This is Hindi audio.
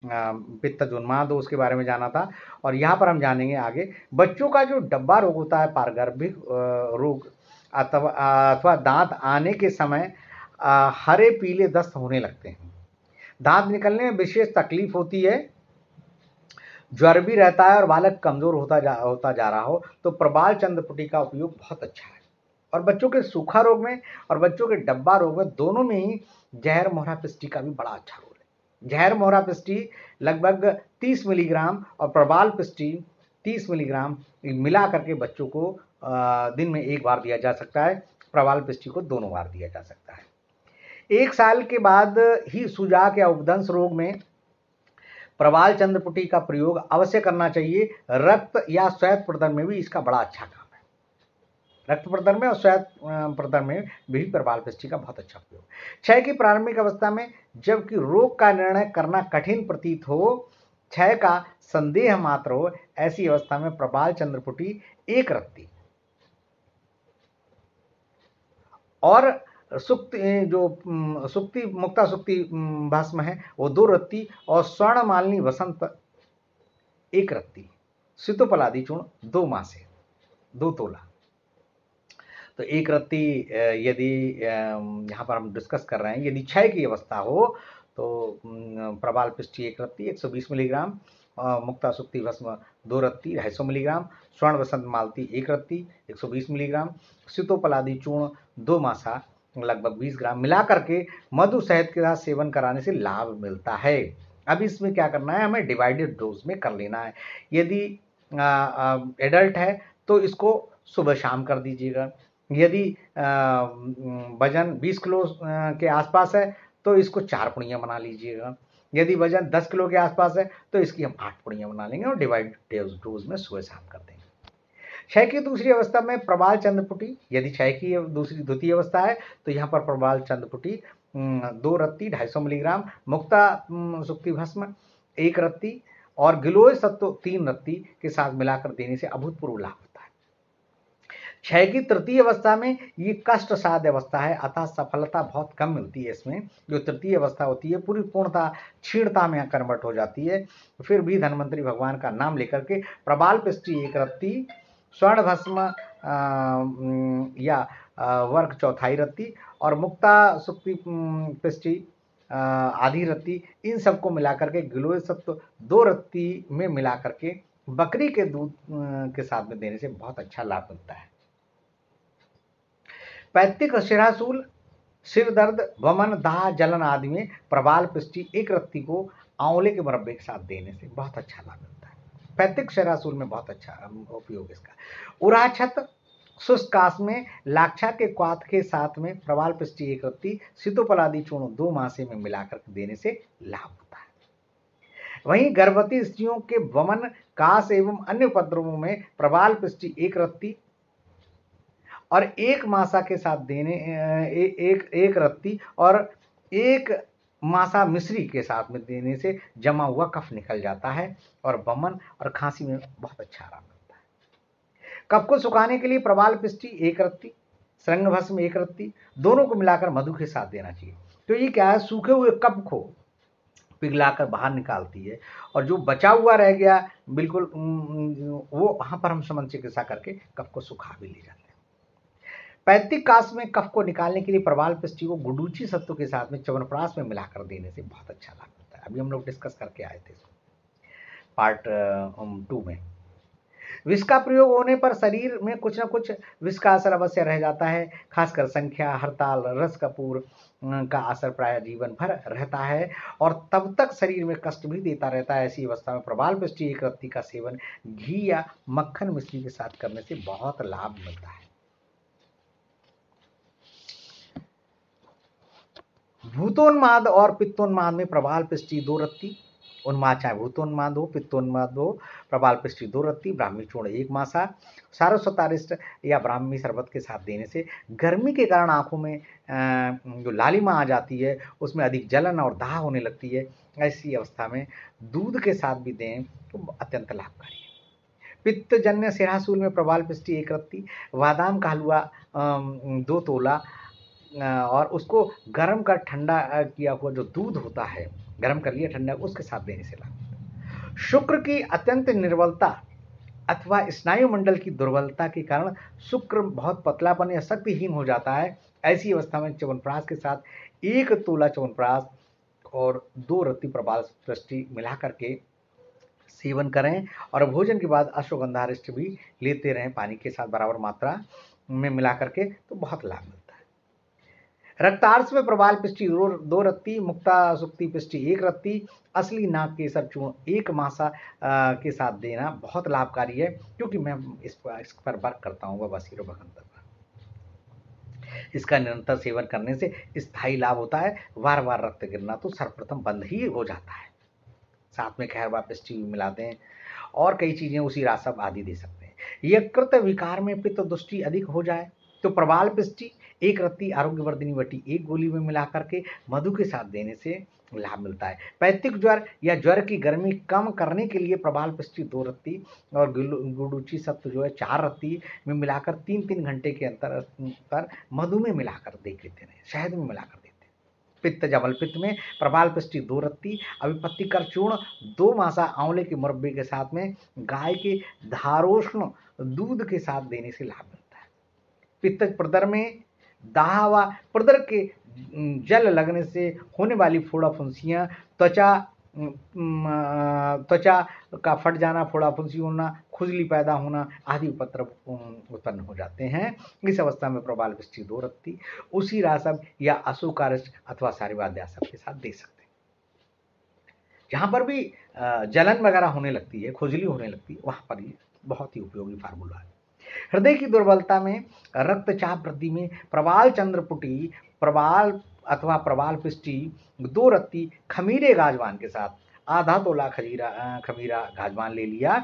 पित्तजोन्माद उसके बारे में जाना था। और यहाँ पर हम जानेंगे आगे बच्चों का जो डब्बा रोग होता है, पारगर्भिक रोग अथवा दांत आने के समय हरे पीले दस्त होने लगते हैं, दांत निकलने में विशेष तकलीफ होती है, ज्वर भी रहता है और बालक कमजोर होता जा रहा हो, तो प्रबाल चंद्रपुटी का उपयोग बहुत अच्छा है। और बच्चों के सूखा रोग में और बच्चों के डब्बा रोग में दोनों में ही जहर मोहरा पिस्टी का भी बड़ा अच्छा रोल है। जहर मोहरा पिस्टी लगभग 30 मिलीग्राम और प्रबाल पिस्टी 30 मिलीग्राम मिला करके बच्चों को दिन में एक बार दिया जा सकता है, प्रबाल पिस्टी को दोनों बार दिया जा सकता है। 1 साल के बाद ही सुजाक या उपदंश रोग में प्रबाल चंद्रपुटी का प्रयोग अवश्य करना चाहिए। रक्त या श्वेत प्रदर्भ में भी इसका बड़ा अच्छा काम है। रक्त प्रदर्भ में और श्वेत प्रदर्भ में भी प्रबाल पिस्टी का बहुत अच्छा प्रयोग। क्षय की प्रारंभिक अवस्था में जबकि रोग का निर्णय करना कठिन प्रतीत हो, क्षय का संदेह मात्र हो, ऐसी अवस्था में प्रबाल चंद्रपुटी एक रत्ती और सुक्ति जो सुक्ति मुक्ता सुक्ति भस्म है वो 2 रत्ती और स्वर्ण मालिनी वसंत 1 रत्ती, सितोपलादी चूर्ण 2 मासे 2 तोला। तो 1 रत्ती यदि यहाँ पर हम डिस्कस कर रहे हैं, यदि क्षय की अवस्था हो तो प्रबाल पिस्टी 1 रत्ती 120 मिलीग्राम, मुक्ता सुक्ति भस्म 2 रत्ती 250 मिलीग्राम, स्वर्ण वसंत मालती 1 रत्ती 120 मिलीग्राम, सितोपलादी चूर्ण 2 मासा लगभग 20 ग्राम मिला करके मधु शहद के साथ सेवन कराने से लाभ मिलता है। अब इसमें क्या करना है, हमें डिवाइडेड डोज में कर लेना है। यदि एडल्ट है तो इसको सुबह शाम कर दीजिएगा। यदि वजन 20 किलो के आसपास है तो इसको 4 पुड़ियाँ बना लीजिएगा। यदि वजन 10 किलो के आसपास है तो इसकी हम 8 पुड़ियाँ बना लेंगे और डिवाइडेड डोज में सुबह शाम कर देंगे। क्षय की दूसरी अवस्था में प्रबाल चंद्रपुटी, यदि क्षय की द्वितीय अवस्था है तो यहाँ पर प्रबाल चंद्रपुटी 2 रत्ती 250 मिलीग्राम, मुक्ता सुक्ति भस्म 1 रत्ती और गिलोय सत्व 3 रत्ती के साथ मिलाकर देने से अभूतपूर्व लाभ होता है। क्षय की तृतीय अवस्था में ये कष्ट साध्य अवस्था है, अतः सफलता बहुत कम मिलती है इसमें। जो तृतीय अवस्था होती है पूरी पूर्णता क्षीणता में कन्वर्ट हो जाती है। फिर भी धन्वंतरी भगवान का नाम लेकर के प्रबाल पिस्टी 1 रत्ती, स्वर्ण भस्म या वर्ग चौथाई रत्ती और मुक्ता सुक्ति पिस्टी आधी रत्ती, इन सबको मिलाकर के गिलोय सत्व 2 रत्ती में मिला करके बकरी के दूध के साथ में देने से बहुत अच्छा लाभ मिलता है। पैतृक शिराशूल, सिर दर्द, वमन, दाह, जलन आदि में प्रबाल पिस्टी 1 रत्ती को आंवले के मुरब्बे के साथ देने से बहुत अच्छा लाभ मिलता है। पैतृक शिराशूल में बहुत अच्छा उपयोग इसका। उराछत, शुष्कास में लाक्षा के क्वाथ के साथ में प्रबाल पिस्टी 1 रत्ती, सितोपलादी चूर्ण 2 मासे में मिलाकर देने से लाभ होता है। वहीं गर्भवती स्त्रियों के वमन, कास एवं अन्य उपद्रवों में प्रबाल पिस्टी 1 रत्ती और 1 मासा के साथ देने एक रत्ती और 1 मासा मिश्री के साथ में देने से जमा हुआ कफ निकल जाता है और वमन और खांसी में बहुत अच्छा आराम मिलता है। कफ को सुखाने के लिए प्रबाल पिस्टी 1 रत्ती, श्रृंग भस्म 1 रत्ती, दोनों को मिलाकर मधु के साथ देना चाहिए। तो ये क्या है, सूखे हुए कफ को पिघलाकर बाहर निकालती है और जो बचा हुआ रह गया बिल्कुल वो वहां पर हम समन चिकित्सा करके कफ को सुखा भी ले जाते हैं। पैतृक काश में कफ को निकालने के लिए प्रबाल पिस्टी को गुडूची सत्व के साथ में च्यवनप्राश में मिलाकर देने से बहुत अच्छा लाभ होता है। अभी हम लोग डिस्कस करके आए थे पार्ट 2 में। विष का प्रयोग होने पर शरीर में कुछ न कुछ विष का असर अवश्य रह जाता है, खासकर संख्या, हड़ताल, रस कपूर का असर प्राय जीवन भर रहता है और तब तक शरीर में कष्ट भी देता रहता है। ऐसी अवस्था में प्रबाल पिस्टी 1 रत्ती का सेवन घी या मक्खन मिश्री के साथ करने से बहुत लाभ मिलता है। भूतोन्माद और पित्तोन्माद में प्रबाल पिस्टी 2 रत्ती, उन्माद चाहे भूतोन्माद हो पित्तोन्माद हो, प्रबाल पिस्टी 2 रत्ती, ब्राह्मी चूर्ण 1 मासा, सारस्वतारिष्ट या ब्राह्मी शरबत के साथ देने से गर्मी के कारण आंखों में जो लालिमा आ जाती है उसमें अधिक जलन और दाह होने लगती है। ऐसी अवस्था में दूध के साथ भी दें तो अत्यंत लाभकारी है। पित्तजन्य सिराशूल में प्रबाल पिस्टी 1 रत्ती, बादाम का हलवा 2 तोला और उसको गर्म कर ठंडा किया हुआ जो दूध होता है गर्म कर लिया ठंडा, उसके साथ देने से लाभ मिलता है। शुक्र की अत्यंत निर्बलता अथवा स्नायु मंडल की दुर्बलता के कारण शुक्र बहुत पतलापन या शक्तिहीन हो जाता है। ऐसी अवस्था में च्यवनप्राश के साथ 1 तोला च्यवनप्राश और 2 रत्ती प्रबाल पृष्टि मिला करके सेवन करें और भोजन के बाद अश्वगंधा रिष्ट भी लेते रहें पानी के साथ बराबर मात्रा में मिला करके, तो बहुत लाभ मिलता है। रक्तार्स में प्रबाल पिष्टि 2 रत्ती, मुक्ता सुक्ति पिष्टि 1 रत्ती, असली नाग केसर चूर्ण 1 मासा के साथ देना बहुत लाभकारी है, क्योंकि मैं इस पर वर्क करता हूँ बवासीर भगंतर पर। इसका निरंतर सेवन करने से स्थायी लाभ होता है। बार बार रक्त गिरना तो सर्वप्रथम बंद ही हो जाता है। साथ में खैरवा पिष्टि भी मिलाते हैं और कई चीजें उसी रासब आदि दे सकते हैं। यकृत विकार में पित्त दुष्टि अधिक हो जाए तो प्रबाल पिष्टि 1 रत्ती आरोग्यवर्धिनी बटी 1 गोली में मिला करके मधु के साथ देने से लाभ मिलता है। पैतृक ज्वर या ज्वर की गर्मी कम करने के लिए प्रबाल पिष्टि 2 रत्ती और गुडुचि सत्व जो है 4 रत्ती में मिलाकर 3-3 घंटे के अंतर पर मधु में मिलाकर दे देते हैं, शहद में मिलाकर देते हैं। पित्त जबल पित्त में प्रबाल पिष्टि 2 रत्ती, अभिपत्तिकर चूर्ण 2 मासा आंवले के मुरब्बे के साथ में गाय के धारोष्ण दूध के साथ देने से लाभ मिलता है। पित्त प्रदर में दाह व प्रदर के जल लगने से होने वाली फोड़ा फुंसियां, त्वचा का फट जाना, फोड़ा फुंसी होना, खुजली पैदा होना आदि उपद्रव उत्पन्न हो जाते हैं। इस अवस्था में प्रबाल पिष्टि 2 रत्ती उसी रासब या अशोकारिष्ट अथवा सारिवाद्यासब के साथ दे सकते हैं। जहाँ पर भी जलन वगैरह होने लगती है, खुजली होने लगती है, वहाँ पर ये बहुत ही उपयोगी फार्मूला है। हृदय की दुर्बलता में, रक्तचाप वृद्धि में प्रबाल चंद्रपुटी प्रबाल अथवा प्रबाल पिष्टि 2 रत्ती खमीरे गाजवान के साथ आधा तोला खमीरा गाजवान ले लिया